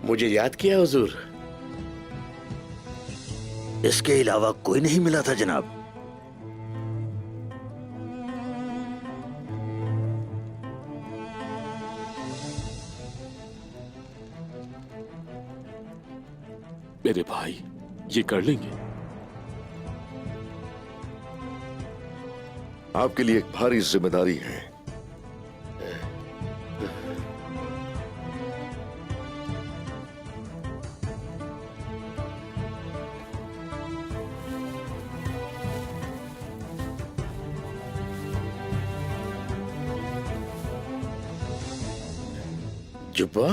मुझे याद किया हुजूर। इसके अलावा कोई नहीं मिला था जनाब। मेरे भाई ये कर लेंगे। आपके लिए एक भारी जिम्मेदारी है। जुब्बा,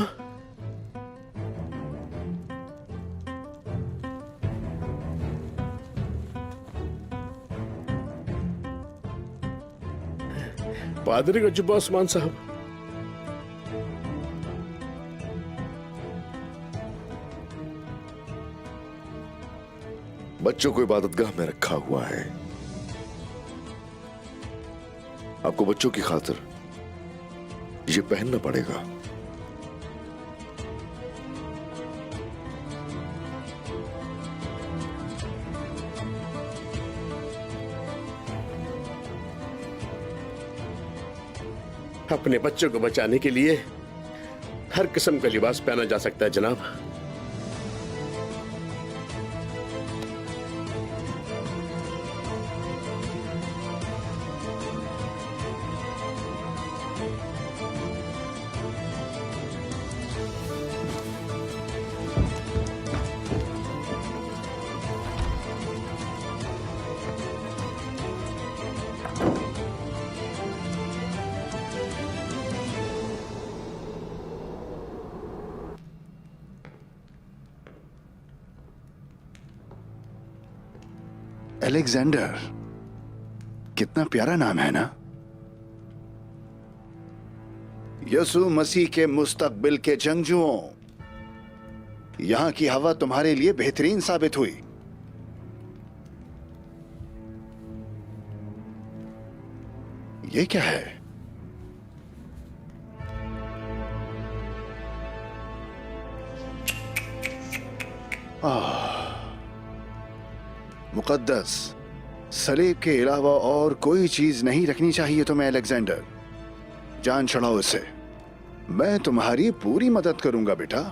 पादरी का जुब्बा उस्मान साहब। बच्चों को इबादतगाह में रखा हुआ है। आपको बच्चों की खातिर ये पहनना पड़ेगा। अपने बच्चों को बचाने के लिए हर किस्म का लिबास पहना जा सकता है जनाब। अलेक्जेंडर, कितना प्यारा नाम है ना। यसु मसीह के मुस्तकबिल के जंगजुओं, यहां की हवा तुम्हारे लिए बेहतरीन साबित हुई। ये क्या है? मुकद्दस सलीब के अलावा और कोई चीज नहीं रखनी चाहिए तुम्हें अलेक्जेंडर। जान छुड़ाओ इसे। मैं तुम्हारी पूरी मदद करूंगा बेटा।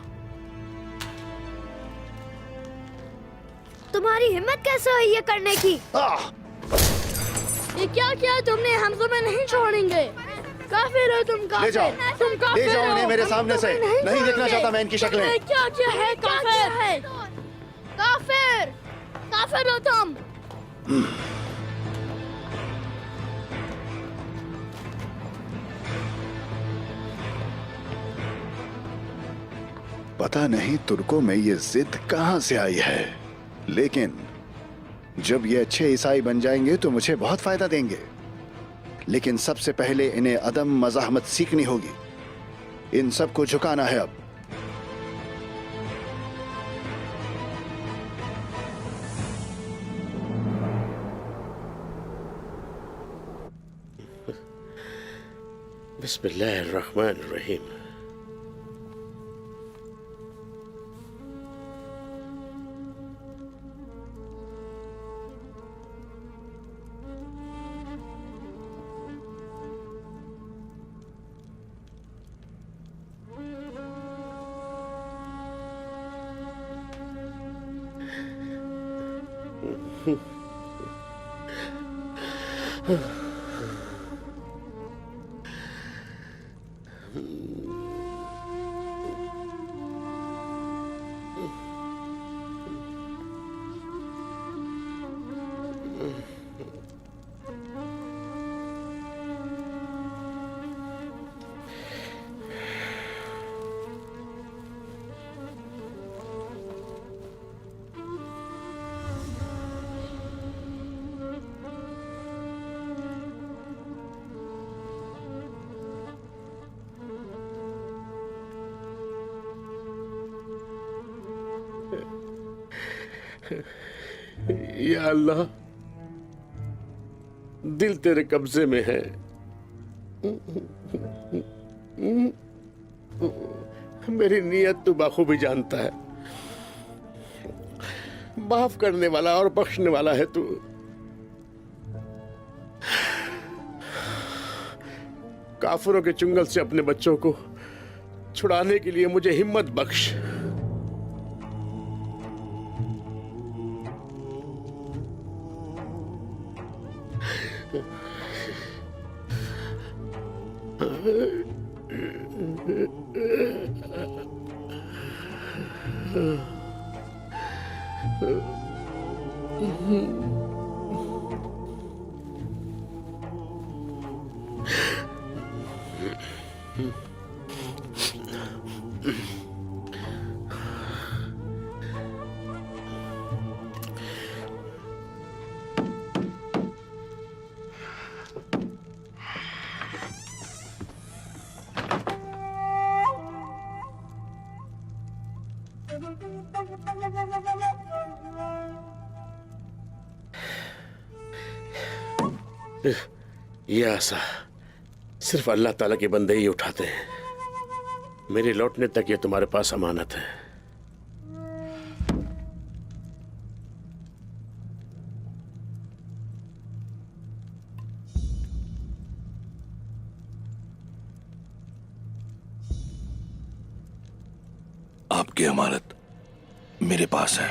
तुम्हारी हिम्मत कैसे हुई ये करने की? ये क्या किया तुमने? हम तुम्हें नहीं छोड़ेंगे। काफिर हो तुम, काफिर। ले जाओ, तुम काफिर ले जाओ हो। इन्हें मेरे सामने से। नहीं देखना चाहता मैं इनकी शक्लें। तुमने क्या किया है? काफिर है, काफिर, काफिर हो तुम। पता नहीं तुर्कों में ये जिद कहां से आई है, लेकिन जब ये अच्छे ईसाई बन जाएंगे तो मुझे बहुत फायदा देंगे। लेकिन सबसे पहले इन्हें अदम मज़ाहमत सीखनी होगी। इन सबको झुकाना है अब। बिस्मिल्लाहिर्रहमानिर्रहीम। या अल्लाह, दिल तेरे कब्जे में है। मेरी नीयत तू बखूबी जानता है। माफ करने वाला और बख्शने वाला है तू। काफिरों के चुंगल से अपने बच्चों को छुड़ाने के लिए मुझे हिम्मत बख्श। ये आसा सिर्फ अल्लाह ताला के बंदे ही उठाते हैं। मेरे लौटने तक ये तुम्हारे पास अमानत है। आपकी अमानत मेरे पास है।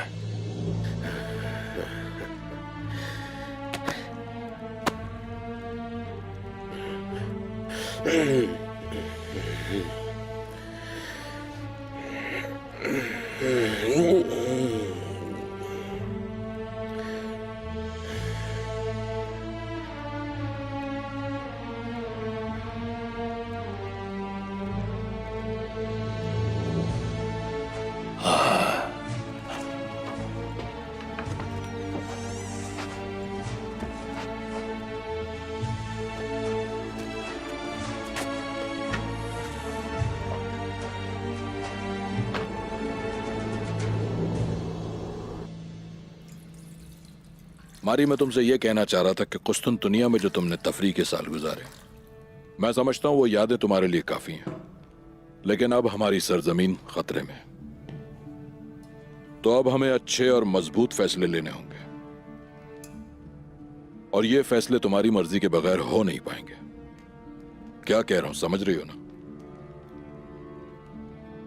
मारी, मैं तुमसे यह कहना चाह रहा था कि कुस्तुनतुनिया में जो तुमने तफरीह के साल गुजारे, मैं समझता हूं वो यादें तुम्हारे लिए काफी हैं, लेकिन अब हमारी सरजमीन खतरे में। तो अब हमें अच्छे और मजबूत फैसले लेने होंगे, और ये फैसले तुम्हारी मर्जी के बगैर हो नहीं पाएंगे। क्या कह रहा हूं, समझ रही हो ना?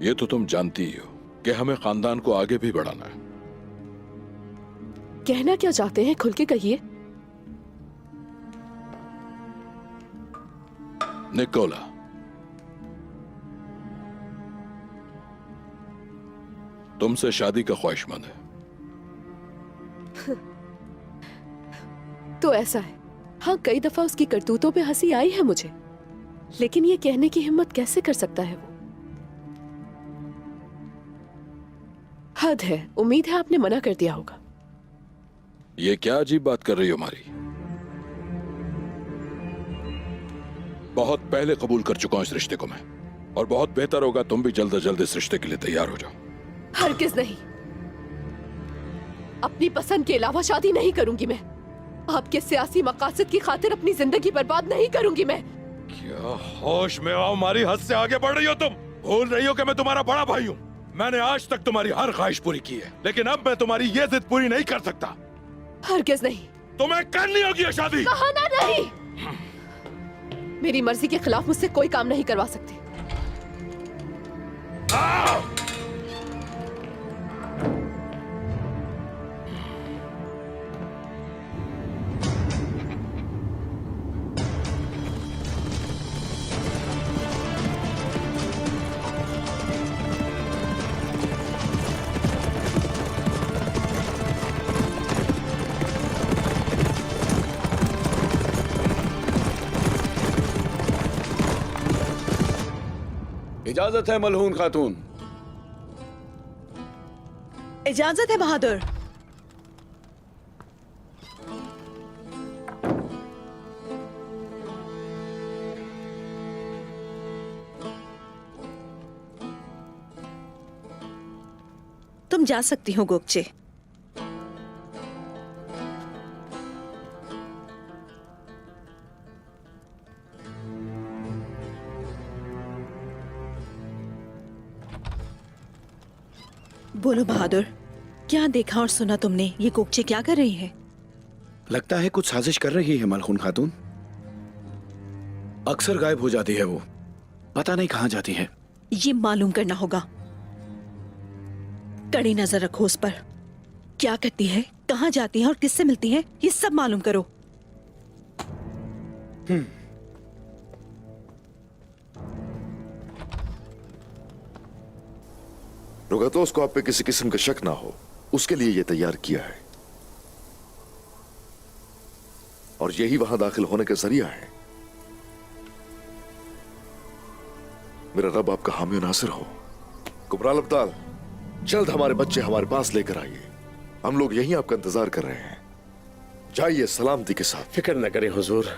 ये तो तुम जानती ही हो कि हमें खानदान को आगे भी बढ़ाना है। कहना क्या चाहते हैं, खुल के कहिए। निकोला, तुमसे शादी का ख्वाहिशमंद है। तो ऐसा है, हाँ, कई दफा उसकी करतूतों पे हंसी आई है मुझे, लेकिन ये कहने की हिम्मत कैसे कर सकता है वो? हद है। उम्मीद है आपने मना कर दिया होगा। ये क्या अजीब बात कर रही हो मारी? बहुत पहले कबूल कर चुका हूं इस रिश्ते को मैं, और बहुत बेहतर होगा तुम भी जल्द से जल्द इस रिश्ते के लिए तैयार हो जाओ। हरगिज़ नहीं। अपनी पसंद के अलावा शादी नहीं करूंगी मैं। आपके सियासी मकासद की खातिर अपनी जिंदगी बर्बाद नहीं करूंगी मैं। क्या होश में आओ मारी, हद से आगे बढ़ रही हो तुम। भूल रही हो कि मैं तुम्हारा बड़ा भाई हूँ। मैंने आज तक तुम्हारी हर ख्वाहिश पूरी की है, लेकिन अब मैं तुम्हारी ये जिद पूरी नहीं कर सकता। हरगिज़ नहीं। तुम्हें करनी होगी ये शादी। कहा ना नहीं। मेरी मर्जी के खिलाफ मुझसे कोई काम नहीं करवा सकते। इजाजत है मलहून खातून। इजाजत है बहादुर। तुम जा सकती हो गोकचे। बोलो बहादुर, क्या देखा और सुना तुमने? ये गोगचे क्या कर रही है? लगता है कुछ साजिश कर रही है मलहून खातून। अक्सर गायब हो जाती है वो, पता नहीं कहाँ जाती है। ये मालूम करना होगा। कड़ी नजर रखो उस पर। क्या करती है, कहाँ जाती है और किससे मिलती है, ये सब मालूम करो। रुगातोस को आप पे किसी किस्म का शक ना हो, उसके लिए ये तैयार किया है, और यही वहां दाखिल होने का जरिया है। मेरा रब आपका हामी और नासिर हो। कुबराल अब्दाल, जल्द हमारे बच्चे हमारे पास लेकर आइए। हम लोग यहीं आपका इंतजार कर रहे हैं। जाइए सलामती के साथ। फिक्र न करें हुजूर,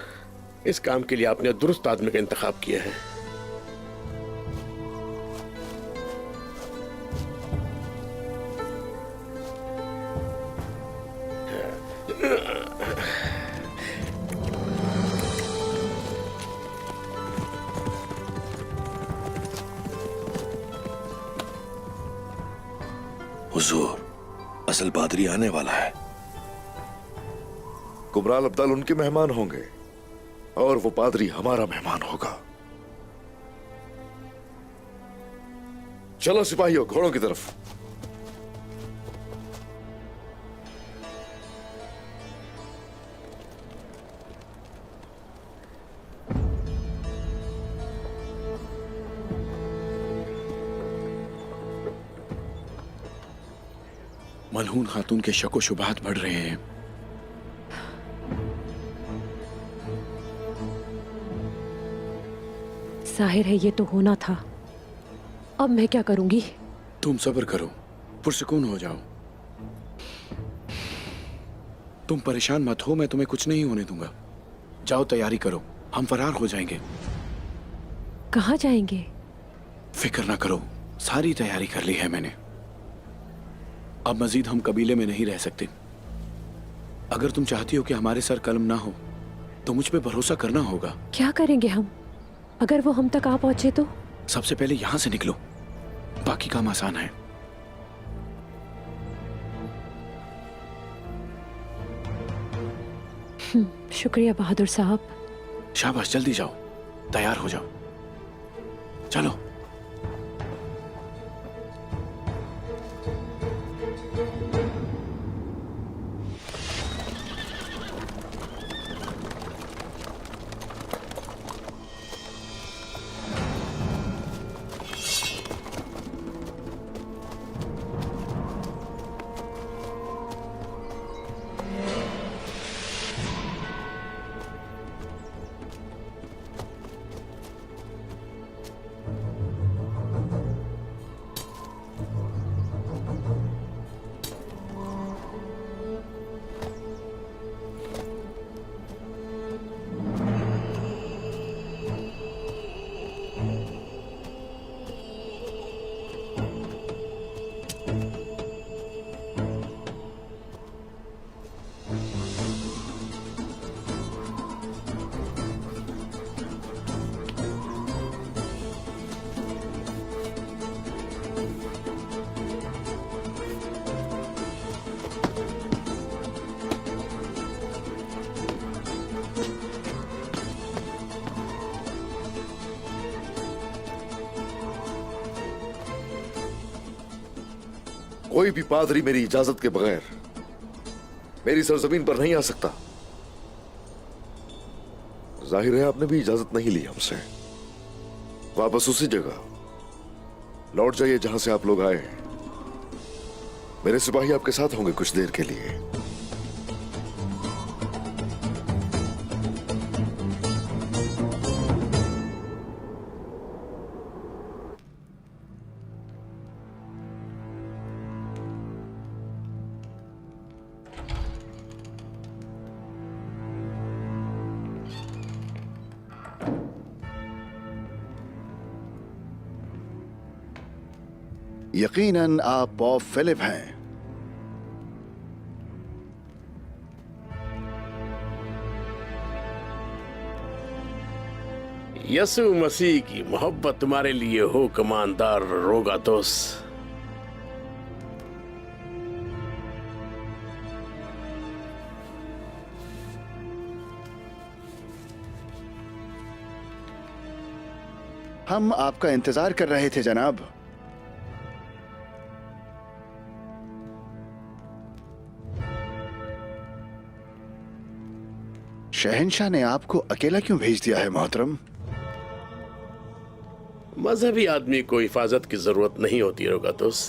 इस काम के लिए आपने दुरुस्त आदमी का इंतखाब किया है। हुजूर, असल पादरी आने वाला है। कुबराल अब्दाल उनके मेहमान होंगे और वो पादरी हमारा मेहमान होगा। चलो सिपाहियों, घोड़ों की तरफ। मलहून खातून के शक व शुबहात बढ़ रहे हैं। जाहिर है ये तो होना था। अब मैं क्या करूंगी? तुम सब्र करो, पुरसुकून हो जाओ। तुम परेशान मत हो, मैं तुम्हें कुछ नहीं होने दूंगा। जाओ तैयारी करो, हम फरार हो जाएंगे। कहाँ जाएंगे? फिक्र ना करो, सारी तैयारी कर ली है मैंने। अब मजीद हम कबीले में नहीं रह सकते। अगर तुम चाहती हो कि हमारे सर कलम ना हो तो मुझ पे भरोसा करना होगा। क्या करेंगे हम अगर वो हम तक आ पहुंचे तो? सबसे पहले यहां से निकलो, बाकी काम आसान है। शुक्रिया बहादुर साहब। शाबाश, जल्दी जाओ, तैयार हो जाओ। चलो। कोई भी पादरी मेरी इजाजत के बगैर मेरी सरजमीन पर नहीं आ सकता। जाहिर है आपने भी इजाजत नहीं ली हमसे। वापस उसी जगह लौट जाइए जहां से आप लोग आए हैं। मेरे सिपाही आपके साथ होंगे कुछ देर के लिए। यकीनन आप बॉब फिलिप हैं। यसु मसीह की मोहब्बत तुम्हारे लिए हो कमानदार रोगातोस। हम आपका इंतजार कर रहे थे जनाब। शहंशाह ने आपको अकेला क्यों भेज दिया है मोहतरम? मजहबी आदमी को हिफाजत की जरूरत नहीं होती रोगातुस।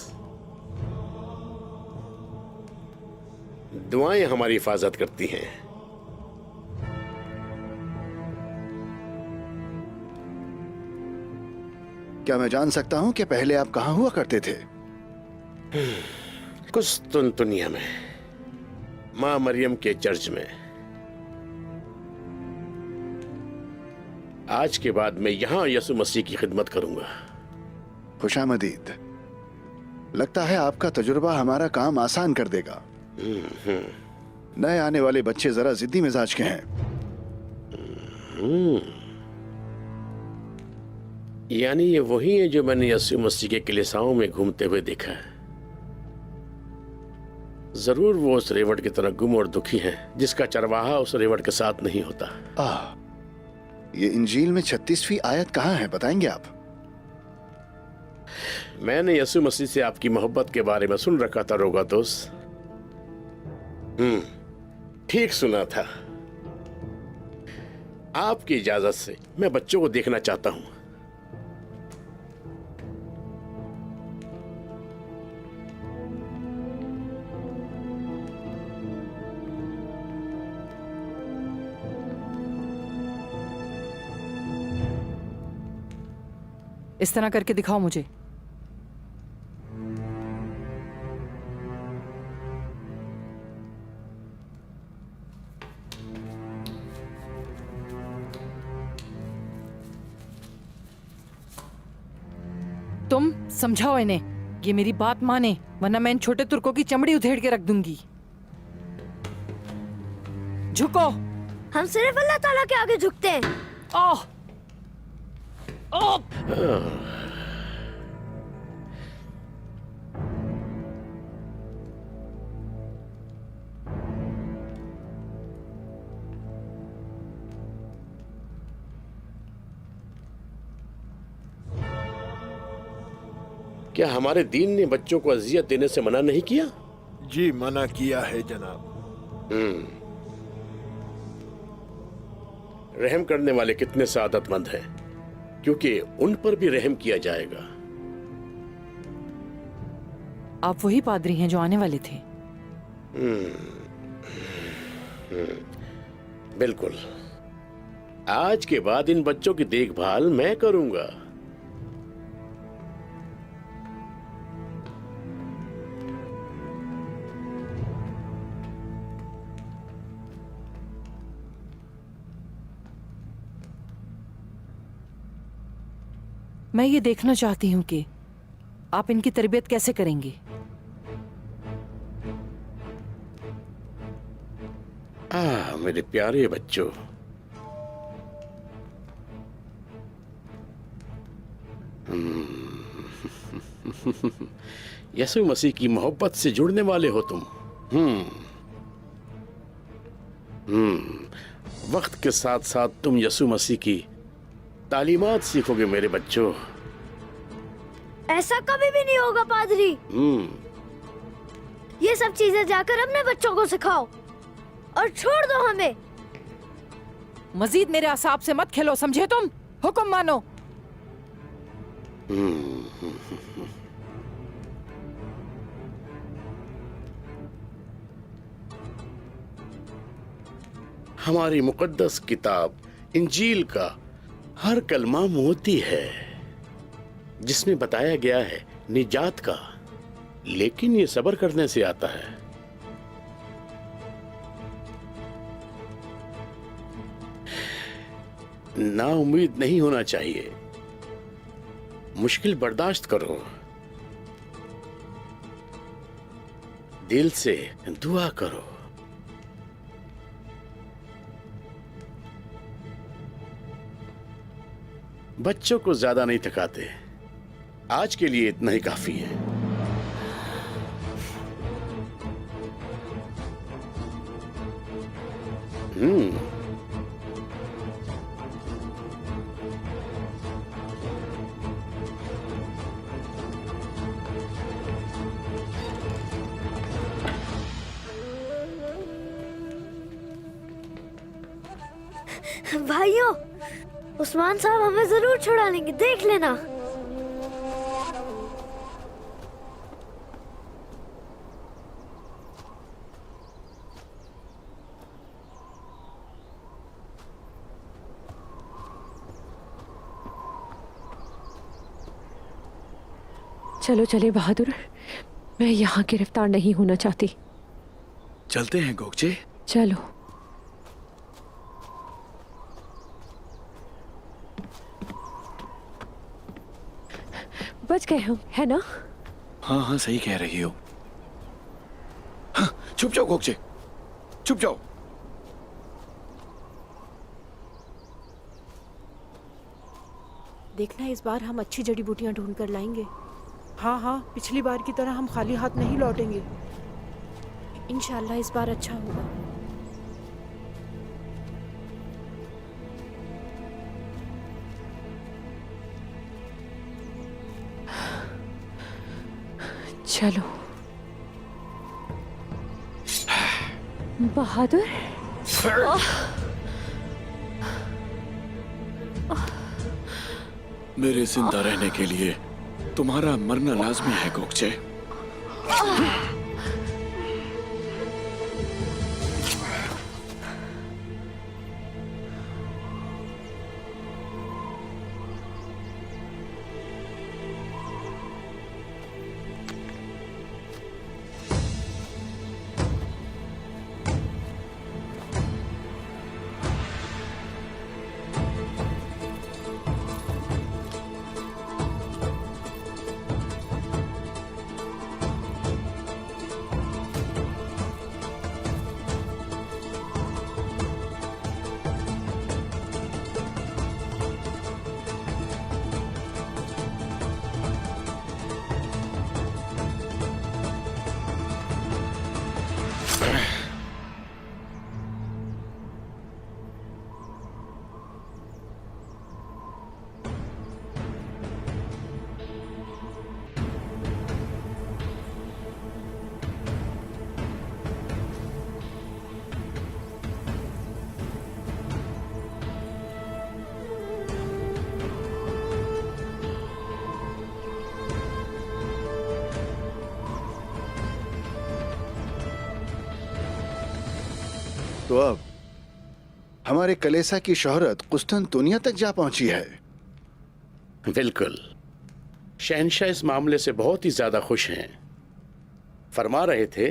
दुआएं हमारी हिफाजत करती हैं। क्या मैं जान सकता हूं कि पहले आप कहां हुआ करते थे? कुस्तुनतुनिया में, मां मरियम के चर्च में। आज के बाद मैं यहां यसु मसीह की खिदमत करूंगा। खुशामदीद। लगता है आपका तजुर्बा हमारा काम आसान कर देगा। नए आने वाले बच्चे जरा जिद्दी मिजाज के हैं। यानी ये वही है जो मैंने यसु मसीह के कलीसियाओं में घूमते हुए देखा है। जरूर वो उस रेवट की तरह गुम और दुखी हैं जिसका चरवाहा उस रेवट के साथ नहीं होता। ये इंजील में 36वीं आयत कहाँ है, बताएंगे आप? मैंने यसु मसीह से आपकी मोहब्बत के बारे में सुन रखा था रोगातुस। ठीक सुना था। आपकी इजाजत से मैं बच्चों को देखना चाहता हूं। इस तरह करके दिखाओ मुझे। तुम समझाओ इन्हें, ये मेरी बात माने, वरना मैं इन छोटे तुर्कों की चमड़ी उधेड़ के रख दूंगी। झुको। हम सिर्फ अल्लाह ताला के आगे झुकते हैं। ओह, ओह। क्या हमारे दीन ने बच्चों को अजियत देने से मना नहीं किया? जी मना किया है जनाब। रहम करने वाले कितने सादतमंद हैं, क्योंकि उन पर भी रहम किया जाएगा। आप वही पादरी हैं जो आने वाले थे? बिल्कुल। आज के बाद इन बच्चों की देखभाल मैं करूंगा। मैं ये देखना चाहती हूँ कि आप इनकी तरबियत कैसे करेंगे। मेरे प्यारे बच्चों, यसु मसीह की मोहब्बत से जुड़ने वाले हो तुम। वक्त के साथ साथ तुम यसु मसीह की तालीमात सीखोगे मेरे बच्चों। ऐसा कभी भी नहीं होगा पादरी। ये सब चीजें जाकर अपने बच्चों को सिखाओ और छोड़ दो हमें। मजीद मेरे असाब से मत खेलो, समझे तुम? हुक्म मानो। हमारी मुकद्दस किताब इंजील का हर कलमा मोती है जिसमें बताया गया है निजात का, लेकिन ये सब्र करने से आता है। ना उम्मीद नहीं होना चाहिए। मुश्किल बर्दाश्त करो, दिल से दुआ करो। बच्चों को ज्यादा नहीं थकाते। आज के लिए इतना ही काफी है। भाइयों, उस्मान साहब हमें जरूर छुड़ा लेंगे, देख लेना। चलो चले बहादुर, मैं यहाँ गिरफ्तार नहीं होना चाहती। चलते हैं गोगचे। चलो। बच गए हम, है ना? हाँ हाँ, सही कह रही हो। हाँ, छुप जाओ गोगचे, छुप जाओ। देखना, इस बार हम अच्छी जड़ी बूटियां ढूंढ कर लाएंगे। हाँ हाँ, पिछली बार की तरह हम खाली हाथ नहीं लौटेंगे। इंशाल्लाह इस बार अच्छा होगा। चलो बहादुर। मेरे जिंदा रहने के लिए तुम्हारा मरना लाजमी है गोगचे। तो अब हमारे कलेसा की शोहरत कुस्तुनतुनिया तक जा पहुंची है। बिल्कुल, शहनशाह इस मामले से बहुत ही ज्यादा खुश हैं। फरमा रहे थे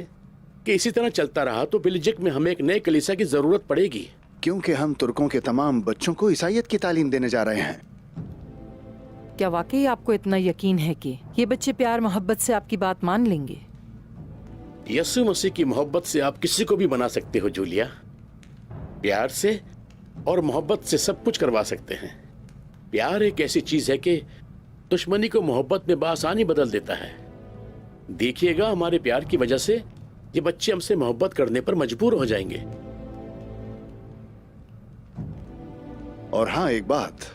कि इसी तरह चलता रहा तो बिलजिक में हमें एक नए कलीसा की जरूरत पड़ेगी, क्योंकि हम तुर्कों के तमाम बच्चों को ईसाइयत की तालीम देने जा रहे हैं। क्या वाकई आपको इतना यकीन है कि ये बच्चे प्यार मोहब्बत से आपकी बात मान लेंगे? यीशु मसीह की मोहब्बत से आप किसी को भी बना सकते हो जूलिया। प्यार से और मोहब्बत से सब कुछ करवा सकते हैं। प्यार एक ऐसी चीज है कि दुश्मनी को मोहब्बत में बआसानी बदल देता है। देखिएगा, हमारे प्यार की वजह से ये बच्चे हमसे मोहब्बत करने पर मजबूर हो जाएंगे। और हाँ, एक बात,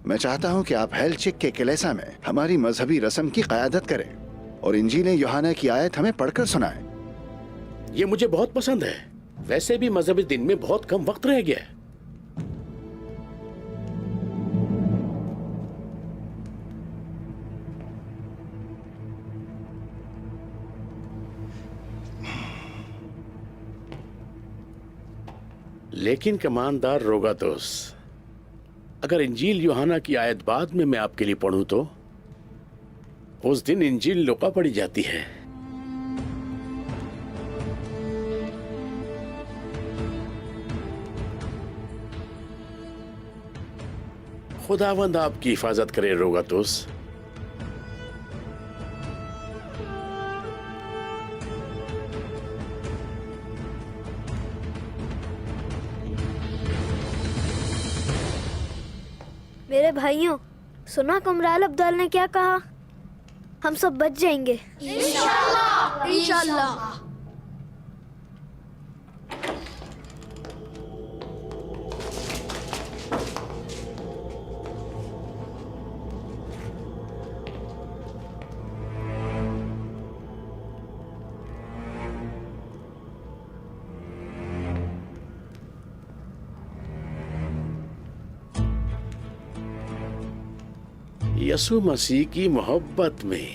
मैं चाहता हूं कि आप हेलचिक के कलेसा में हमारी मजहबी रस्म की क़यादत करें और इंजील यूहन्ना की आयत हमें पढ़कर सुनाएं। ये मुझे बहुत पसंद है। वैसे भी मजहबी दिन में बहुत कम वक्त रह गया है। लेकिन कमानदार रोगातोस, अगर इंजील यूहन्ना की आयत बाद में मैं आपके लिए पढ़ूं तो उस दिन इंजील लुका पड़ी जाती है। खुदावंद आपकी हिफाजत करे रोगातोस। मेरे भाइयों, सुना कुमराल अब्दाल ने क्या कहा? हम सब बच जाएंगे इंशाल्लाह, इंशाल्लाह। यसु मसीह की मोहब्बत में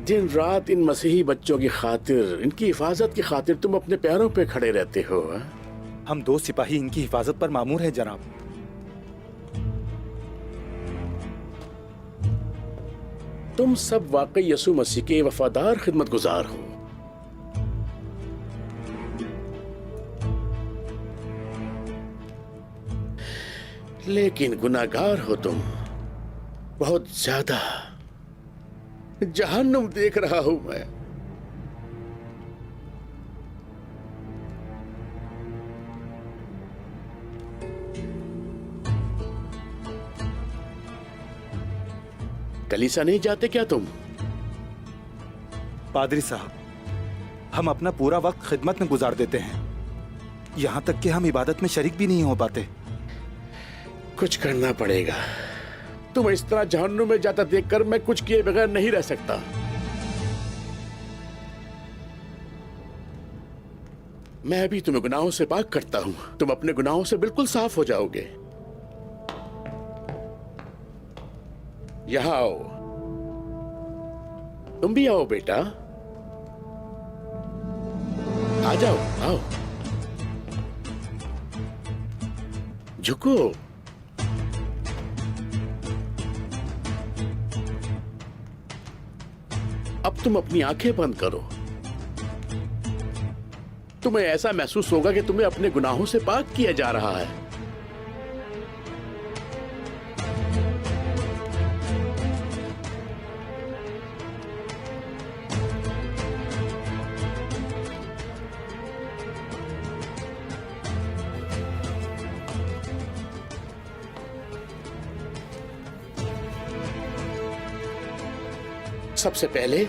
दिन रात इन मसीही बच्चों की खातिर, इनकी हिफाजत की खातिर तुम अपने पैरों पे खड़े रहते हो। हम 2 सिपाही इनकी हिफाजत पर मामूर हैं जनाब। तुम सब वाकई यसु मसीह के वफादार खिदमतगुजार हो। लेकिन गुनाहगार हो तुम, बहुत ज्यादा। जहन्नुम देख रहा हूं मैं। कलीसा नहीं जाते क्या तुम? पादरी साहब, हम अपना पूरा वक्त खिदमत में गुजार देते हैं, यहां तक कि हम इबादत में शरीक भी नहीं हो पाते। कुछ करना पड़ेगा। तुम इस तरह जहन्नुम में जाता देखकर मैं कुछ किए बगैर नहीं रह सकता। मैं भी तुम्हें गुनाहों से पाक करता हूं। तुम अपने गुनाहों से बिल्कुल साफ हो जाओगे। यहां आओ। तुम भी आओ बेटा, आ जाओ, आओ। झुको। अब तुम अपनी आंखें बंद करो। तुम्हें ऐसा महसूस होगा कि तुम्हें अपने गुनाहों से पाक किया जा रहा है। सबसे पहले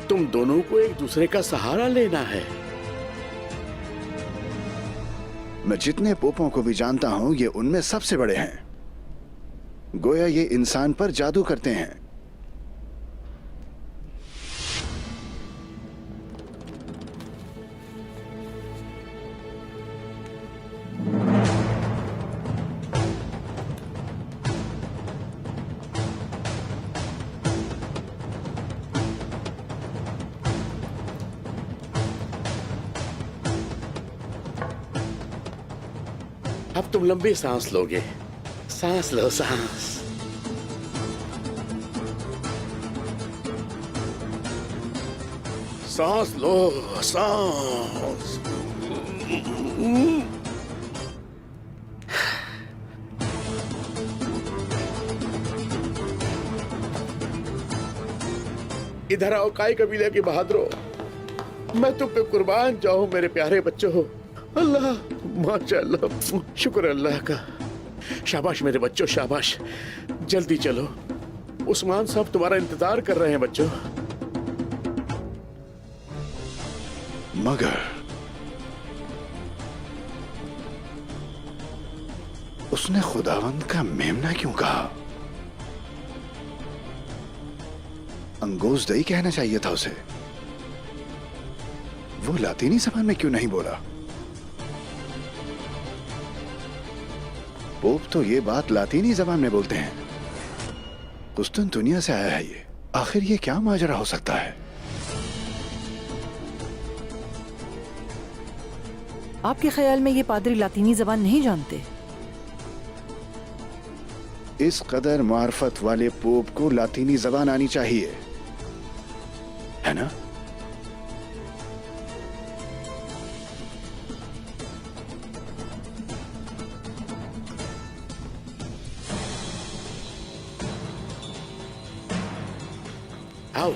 तुम दोनों को एक दूसरे का सहारा लेना है। मैं जितने पोपों को भी जानता हूं, ये उनमें सबसे बड़े हैं। गोया ये इंसान पर जादू करते हैं। अब तुम लंबी सांस लोगे। सांस लो, सांस। सांस लो, सांस। इधर आओ काई कबीले के बहादुरों, मैं तुम पे कुर्बान जाऊं मेरे प्यारे बच्चों। अल्लाह, माशाअल्लाह, शुक्र अल्लाह का। शाबाश मेरे बच्चों, शाबाश। जल्दी चलो, उस्मान साहब तुम्हारा इंतजार कर रहे हैं बच्चों। मगर उसने खुदावंद का मेमना क्यों कहा? अंगोज़दई कहना चाहिए था उसे। वो लातीनी ज़बान में क्यों नहीं बोला? पोप तो ये बात लातीनी ज़बान में बोलते हैं। कुस्तुनतुनिया से आया है ये। आखिर ये क्या माजरा हो सकता है? आपके ख्याल में ये पादरी लातीनी ज़बान नहीं जानते? इस कदर मार्फत वाले पोप को लातीनी ज़बान आनी चाहिए, है ना? आओ,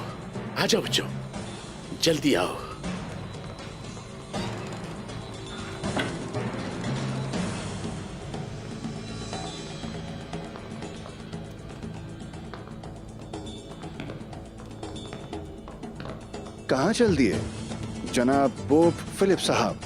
आ जाओ बच्चों, जल्दी आओ। कहाँ चल दिए जनाब पोप फिलिप साहब?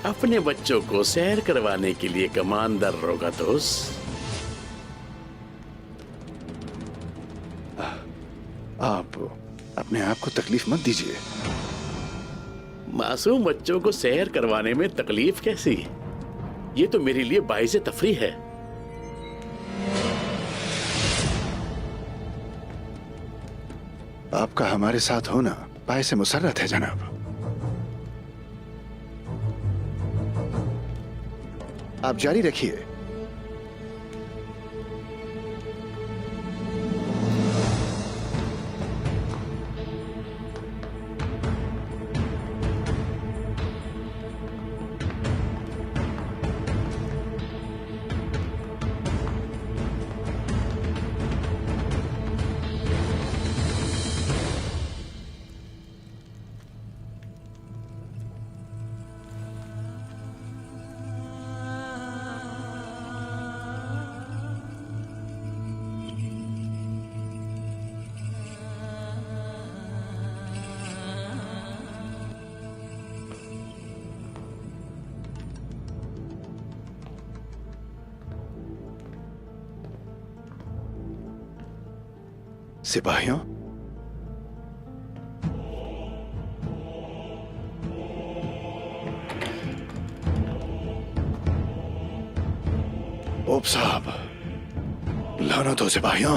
अपने बच्चों को सैर करवाने के लिए कमांडर रोगातोस। आप अपने आप को तकलीफ मत दीजिए। मासूम बच्चों को सैर करवाने में तकलीफ कैसी? ये तो मेरे लिए बाइज़े तफरी है। आपका हमारे साथ होना बाइसे मुसर्रत है जनाब। आप जारी रखिए। सिपाहियों, ओप साहब, लानत हो सिपाहियों,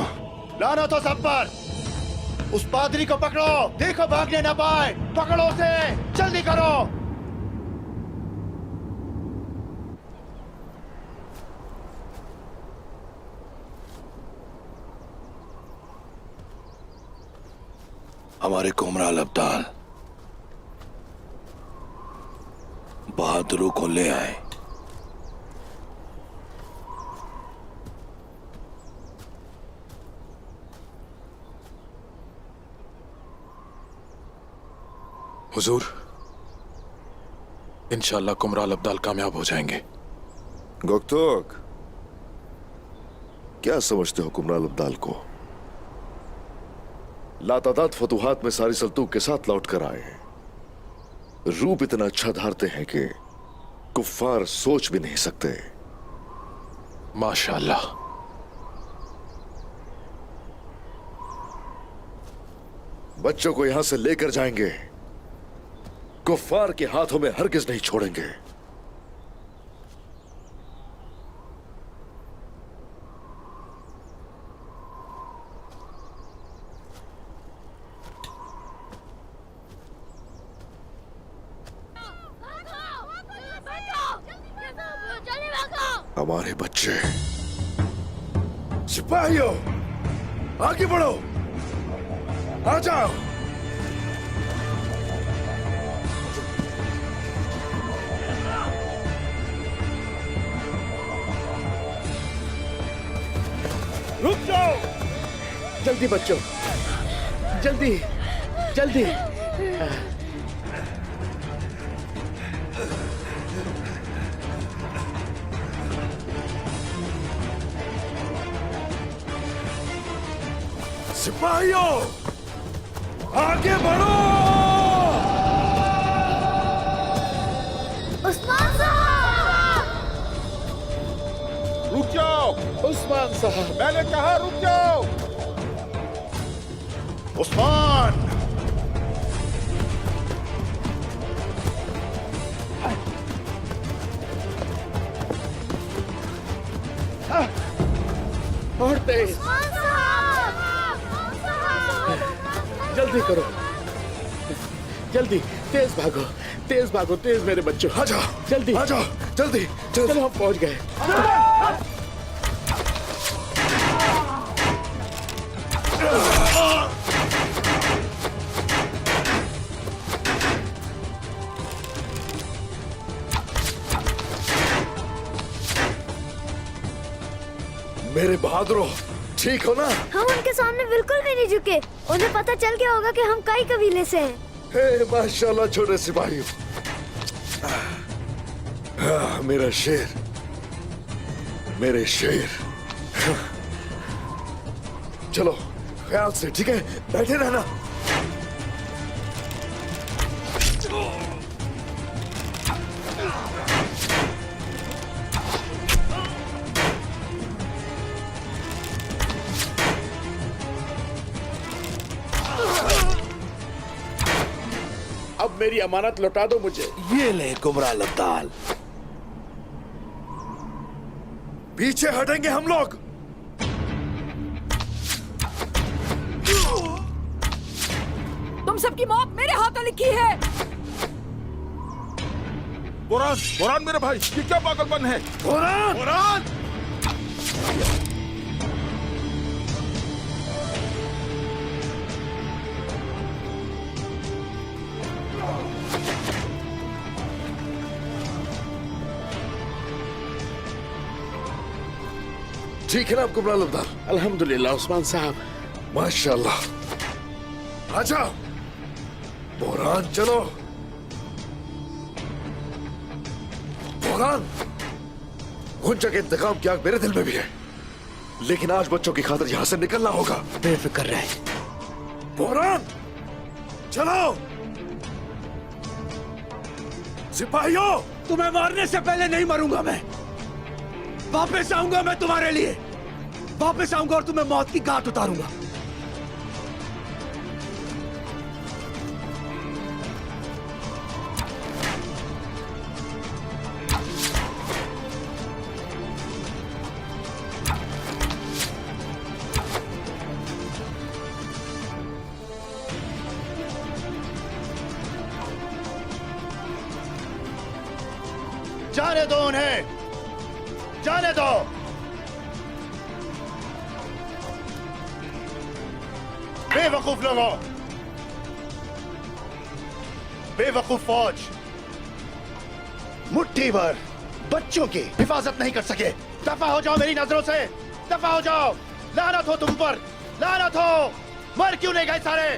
लानत हो सब पर। उस पादरी को पकड़ो, देखो भागने ना पाए। पकड़ो उसे, जल्दी करो। हमारे कुमराल अब्दाल बहादुरों को ले आए। हुजूर, इंशाअल्लाह कुमराल अब्दाल कामयाब हो जाएंगे। गोक्तोक, क्या समझते हो कुमराल अब्दाल को? लातादाद फतुहात में सारी सल्तूक के साथ लौट कर आए हैं। रूप इतना अच्छा धारते हैं कि कुफ्फार सोच भी नहीं सकते। माशाअल्लाह। बच्चों को यहां से लेकर जाएंगे, कुफ्फार के हाथों में हरगिज नहीं छोड़ेंगे। हमारे बच्चे। सिपाहियों, आगे बढ़ो, आ जाओ। रुक जाओ, जल्दी बच्चों, जल्दी जल्दी। सिपाहियों, आगे बढ़ो। उस्मान साहब! रुक जाओ। उस्मान साहब, मैंने कहा रुक जाओ। उस्मान! और तेज, जल्दी करो, जल्दी, तेज भागो, तेज भागो, तेज मेरे बच्चों। आ जाओ, जल्दी, आ जाओ, जल्दी जल्दी। चलो हम पहुंच गए। मेरे बहादुरों, ठीक हो ना? हम उनके सामने बिल्कुल भी नहीं झुके। उन्हें पता चल गया होगा कि हम कई कबीले से हैं। हे माशाल्लाह छोटे सिपाहियों। मेरा शेर, मेरे शेर। चलो ख्याल से, ठीक है? बैठे रहना। अब मेरी अमानत लौटा दो मुझे। ये ले कुमराल अब्दाल। पीछे हटेंगे हम लोग। तुम सबकी मौत मेरे हाथों लिखी है। बोरान, बोरान मेरे भाई, ये क्या पागलपन है? बोरान! बोरान! ठीक है ना आपको कुमराल अब्दाल? अल्हम्दुलिल्लाह उस्मान साहब। माशाल्लाह। आजा बोरान, चलो। बोरान, गुंजा के इंतकाम की आग मेरे दिल में भी है, लेकिन आज बच्चों की खातिर यहां से निकलना होगा। बेफिक्र रहे। बोरान, चलो। सिपाहियों, तुम्हें मारने से पहले नहीं मरूंगा मैं। वापस आऊंगा मैं तुम्हारे लिए। वापस आऊंगा और तुम्हें मौत की घाट उतारूंगा। जाने दो उन्हें, जाने दो। बेवकूफ लोगों, बेवकूफ फौज, मुट्ठी भर बच्चों की हिफाजत नहीं कर सके। दफा हो जाओ मेरी नजरों से, दफा हो जाओ। लानत हो तुम पर, लानत हो। मर क्यों नहीं गए सारे?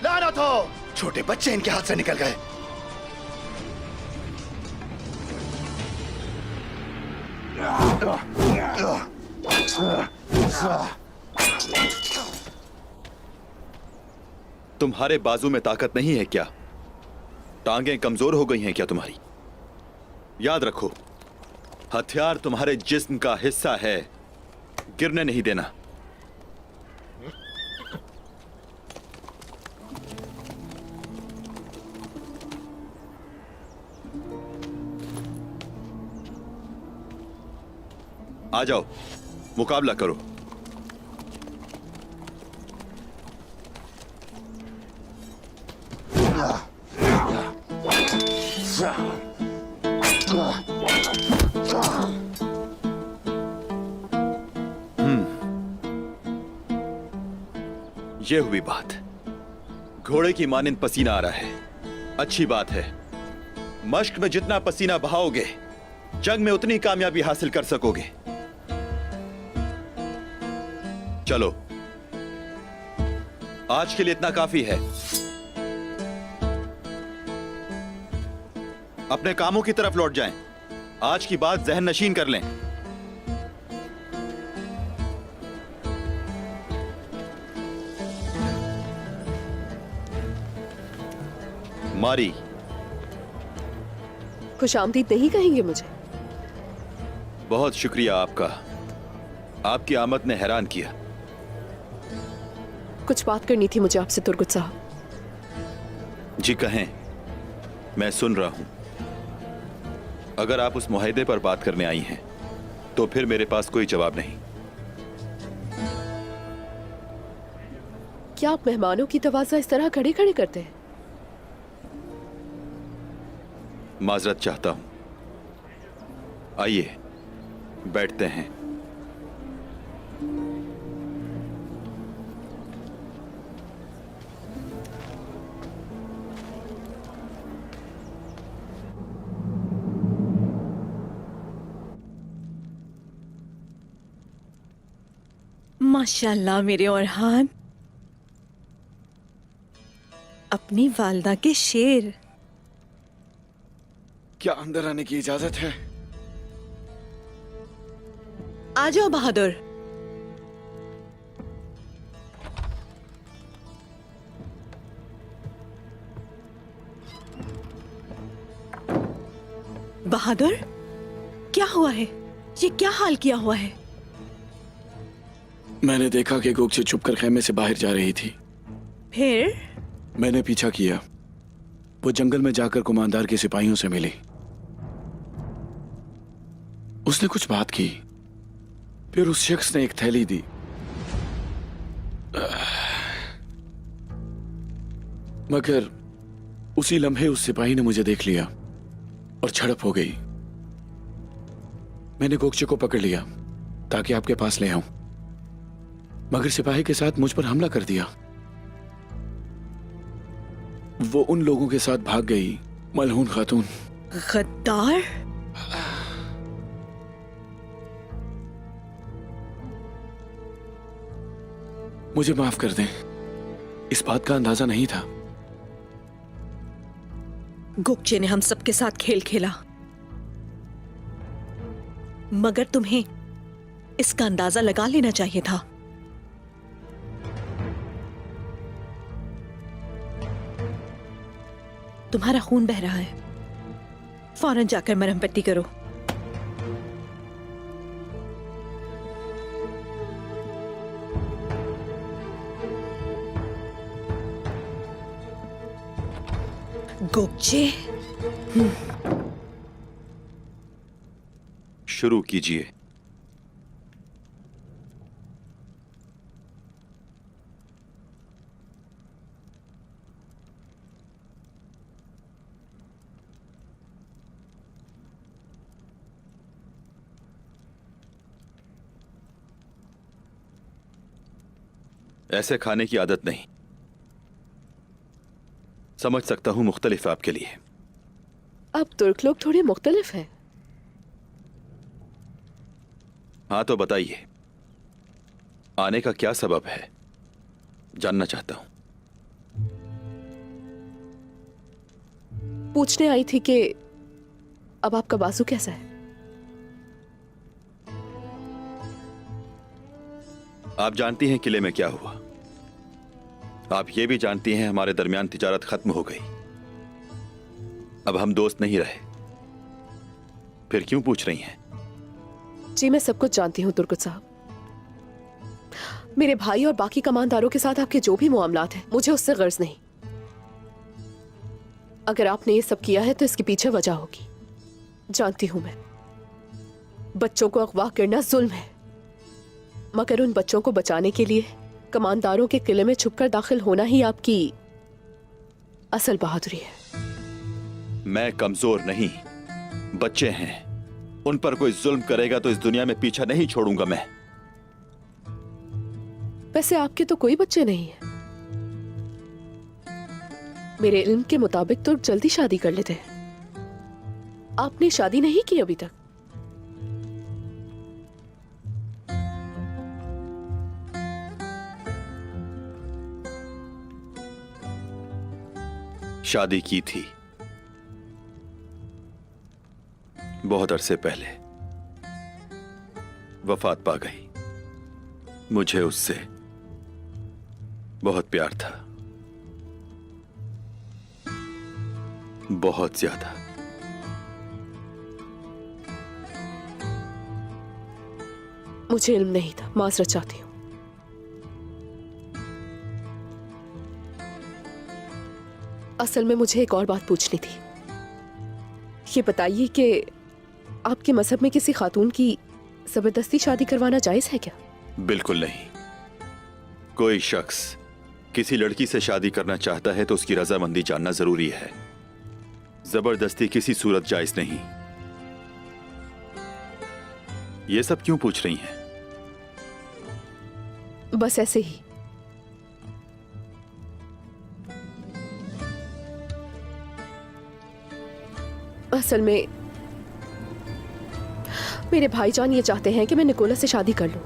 लानत हो। छोटे बच्चे इनके हाथ से निकल गए। तुम्हारे बाजू में ताकत नहीं है क्या? टांगें कमजोर हो गई हैं क्या तुम्हारी? याद रखो, हथियार तुम्हारे जिस्म का हिस्सा है, गिरने नहीं देना। आ जाओ, मुकाबला करो। ये हुई बात। घोड़े की मानिंद पसीना आ रहा है, अच्छी बात है। मश्क में जितना पसीना बहाओगे, जंग में उतनी कामयाबी हासिल कर सकोगे। चलो, आज के लिए इतना काफी है। अपने कामों की तरफ लौट जाएं। आज की बात जहन नशीन कर लें। मारी, खुशामदीद नहीं कहेंगे मुझे? बहुत शुक्रिया आपका। आपकी आमद ने हैरान किया। कुछ बात करनी थी मुझे आपसे तुर्गुत साहब। जी कहें, मैं सुन रहा हूं। अगर आप उस मुआहदे पर बात करने आई हैं, तो फिर मेरे पास कोई जवाब नहीं। क्या आप मेहमानों की तवाज़ा इस तरह खड़े खड़े करते हैं? माजरत चाहता हूं। आइए बैठते हैं। माशाल्लाह मेरे औरहान, अपनी वालदा के शेर। क्या अंदर आने की इजाजत है? आ जाओ बहादुर। बहादुर, क्या हुआ है? ये क्या हाल किया हुआ है? मैंने देखा कि गोगचे छुपकर खेमे से बाहर जा रही थी। फिर? मैंने पीछा किया। वो जंगल में जाकर कुमांदार के सिपाहियों से मिली। उसने कुछ बात की। फिर उस शख्स ने एक थैली दी। मगर उसी लम्हे उस सिपाही ने मुझे देख लिया और झड़प हो गई। मैंने गोगचे को पकड़ लिया ताकि आपके पास ले आऊं, मगर सिपाही के साथ मुझ पर हमला कर दिया। वो उन लोगों के साथ भाग गई, मलहून खातून। गद्दार! मुझे माफ कर दें, इस बात का अंदाजा नहीं था। गोगचे ने हम सबके साथ खेल खेला, मगर तुम्हें इसका अंदाजा लगा लेना चाहिए था। तुम्हारा खून बह रहा है, फौरन जाकर मरहम पट्टी करो। गोगचे, शुरू कीजिए। ऐसे खाने की आदत नहीं। समझ सकता हूं मुख्तलिफ आपके लिए। अब तुर्क लोग थोड़े मुख्तलिफ हैं। हाँ तो बताइए, आने का क्या सबब है, जानना चाहता हूं। पूछने आई थी कि अब आपका बाजू कैसा है। आप जानती हैं किले में क्या हुआ। आप ये भी जानती हैं हमारे दरमियान तिजारत खत्म हो गई। अब हम दोस्त नहीं रहे। फिर क्यों पूछ रही हैं? जी मैं सब कुछ जानती हूँ तुर्कुत साहब। मेरे भाई और बाकी कमांदारों के साथ आपके जो भी मामलात हैं, मुझे उससे गर्ज नहीं। अगर आपने ये सब किया है तो इसके पीछे वजह होगी। जानती हूं मैं, बच्चों को अगवा करना जुल्म है, मगर उन बच्चों को बचाने के लिए कमांदारों के किले में छुपकर दाखिल होना ही आपकी असल बहादुरी है। मैं कमजोर नहीं, बच्चे हैं। उन पर कोई जुल्म करेगा तो इस दुनिया में पीछा नहीं छोड़ूंगा मैं। वैसे आपके तो कोई बच्चे नहीं है। मेरे इल्म के मुताबिक तो जल्दी शादी कर लेते हैं। आपने शादी नहीं की अभी तक। शादी की थी बहुत अरसे पहले, वफात पा गई। मुझे उससे बहुत प्यार था, बहुत ज्यादा। मुझे इल्म नहीं था, माजरत चाहती हूं। असल में मुझे एक और बात पूछनी थी। ये बताइए कि आपके मजहब में किसी खातून की जबरदस्ती शादी करवाना जायज है क्या? बिल्कुल नहीं। कोई शख्स किसी लड़की से शादी करना चाहता है तो उसकी रजामंदी जानना जरूरी है। जबरदस्ती किसी सूरत जायज नहीं। ये सब क्यों पूछ रही हैं? बस ऐसे ही। असल में मेरे भाईजान ये चाहते हैं कि मैं निकोलस से शादी कर लूं।